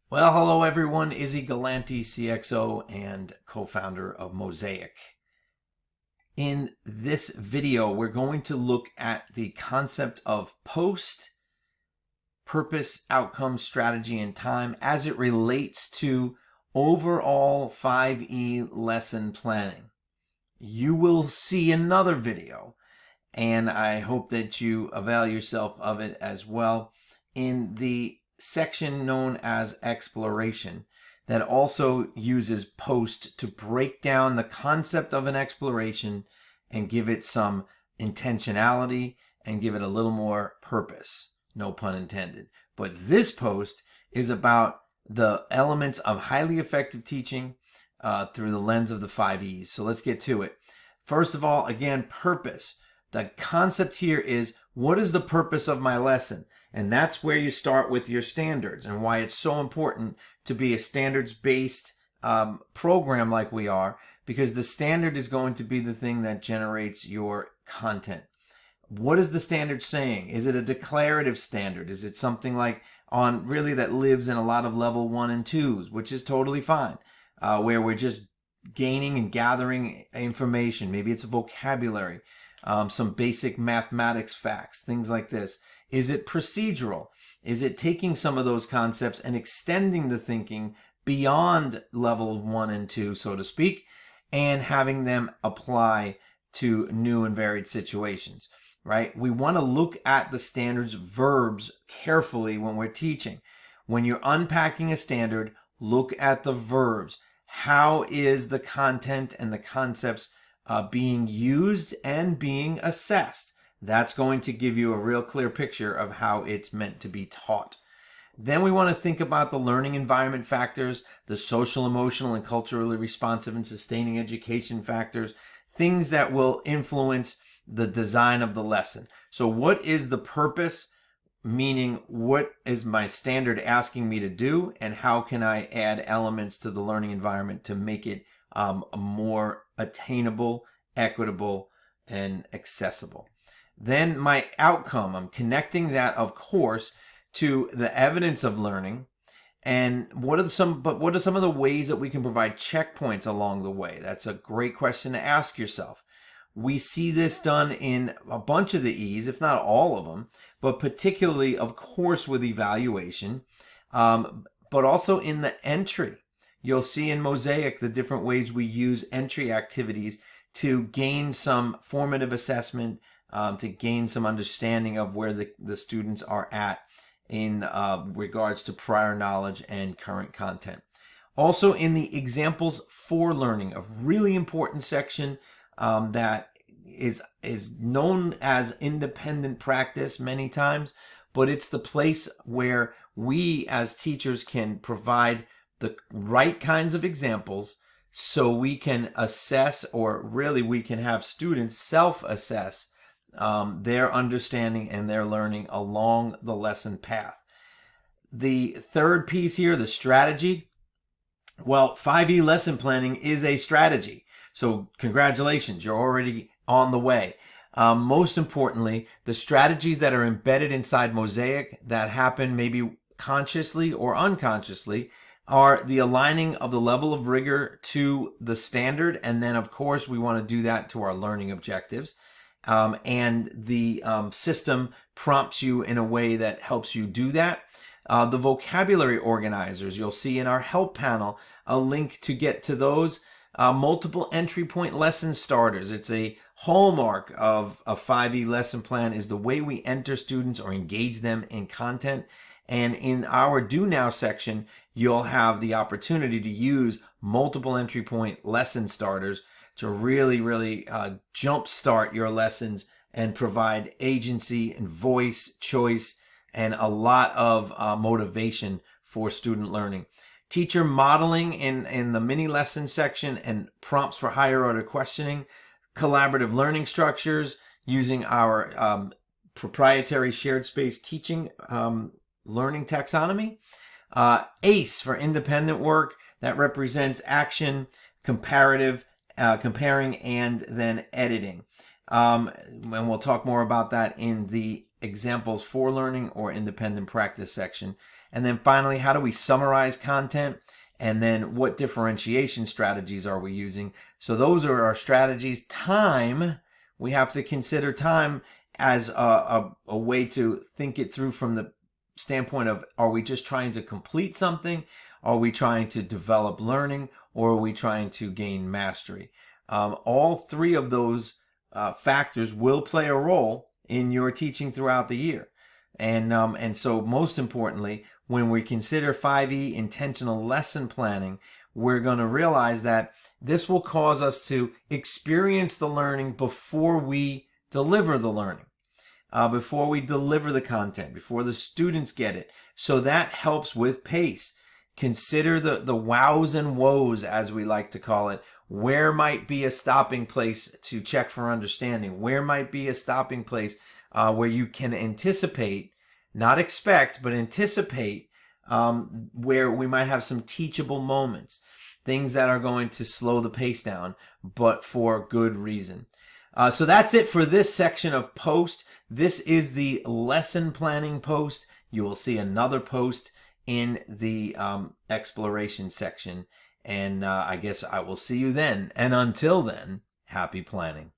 Well, hello everyone. Izzy Galanti, CXO and co-founder of Mosaic. In this video, we're going to look at the concept of POST, purpose, outcome, strategy, and time as it relates to overall 5E lesson planning. You will see another video, and I hope that you avail yourself of it as well, in the section known as exploration, that also uses POST to break down the concept of an exploration and give it some intentionality and give it a little more purpose. No pun intended. But this post is about the elements of highly effective teaching through the lens of the 5 E's. So let's get to it. First of all, again, purpose. The concept here is, what is the purpose of my lesson? And that's where you start with your standards, and why it's so important to be a standards-based program like we are, because the standard is going to be the thing that generates your content. What is the standard saying? Is it a declarative standard? Is it something like really that lives in a lot of level 1 and 2s, which is totally fine, where we're just gaining and gathering information? Maybe it's a vocabulary, some basic mathematics facts, things like this. Is it procedural? Is it taking some of those concepts and extending the thinking beyond level 1 and 2, so to speak, and having them apply to new and varied situations, right? We want to look at the standards verbs carefully when we're teaching. When you're unpacking a standard, look at the verbs. How is the content and the concepts being used and being assessed? That's going to give you a real clear picture of how it's meant to be taught. Then we want to think about the learning environment factors, the social, emotional, and culturally responsive and sustaining education factors, things that will influence the design of the lesson. So what is the purpose? Meaning, what is my standard asking me to do, and how can I add elements to the learning environment to make it more attainable, equitable, and accessible? Then my outcome, I'm connecting that, of course, to the evidence of learning. And what are some of the ways that we can provide checkpoints along the way? That's a great question to ask yourself. We see this done in a bunch of the E's, if not all of them, but particularly, of course, with evaluation, but also in the entry. You'll see in Mosaic the different ways we use entry activities to gain some formative assessment, to gain some understanding of where the students are at in regards to prior knowledge and current content. Also in the examples for learning, a really important section that is known as independent practice many times, but it's the place where we as teachers can provide the right kinds of examples so we can assess, or really we can have students self-assess their understanding and their learning along the lesson path. The third piece here, the strategy. Well, 5E lesson planning is a strategy. So congratulations, you're already on the way. Most importantly, the strategies that are embedded inside Mosaic that happen maybe consciously or unconsciously are the aligning of the level of rigor to the standard. And then, of course, we want to do that to our learning objectives. And the system prompts you in a way that helps you do that. The vocabulary organizers, you'll see in our help panel a link to get to those. Multiple entry point lesson starters. It's a hallmark of a 5E lesson plan, is the way we enter students or engage them in content. And in our Do Now section, you'll have the opportunity to use multiple entry point lesson starters to really jumpstart your lessons and provide agency and voice, choice, and a lot of motivation for student learning. Teacher modeling in the mini lesson section, and prompts for higher order questioning. Collaborative learning structures using our proprietary shared space teaching learning taxonomy. ACE for independent work, that represents action, comparative, comparing, and then editing. And we'll talk more about that in the examples for learning or independent practice section. And then finally, how do we summarize content? And then what differentiation strategies are we using? So those are our strategies. Time, we have to consider time as a way to think it through from the standpoint of, are we just trying to complete something? Are we trying to develop learning? Or are we trying to gain mastery? All three of those factors will play a role in your teaching throughout the year. And so most importantly, when we consider 5E intentional lesson planning, we're going to realize that this will cause us to experience the learning before we deliver the learning, before we deliver the content, before the students get it. So that helps with pace. Consider the wows and woes, as we like to call it. Where might be a stopping place to check for understanding? Where might be a stopping place where you can anticipate, not expect, but anticipate, where we might have some teachable moments, things that are going to slow the pace down, but for good reason. So that's it for this section of Post. This is the lesson planning post. You will see another post in the exploration section. And I guess I will see you then. And until then, happy planning.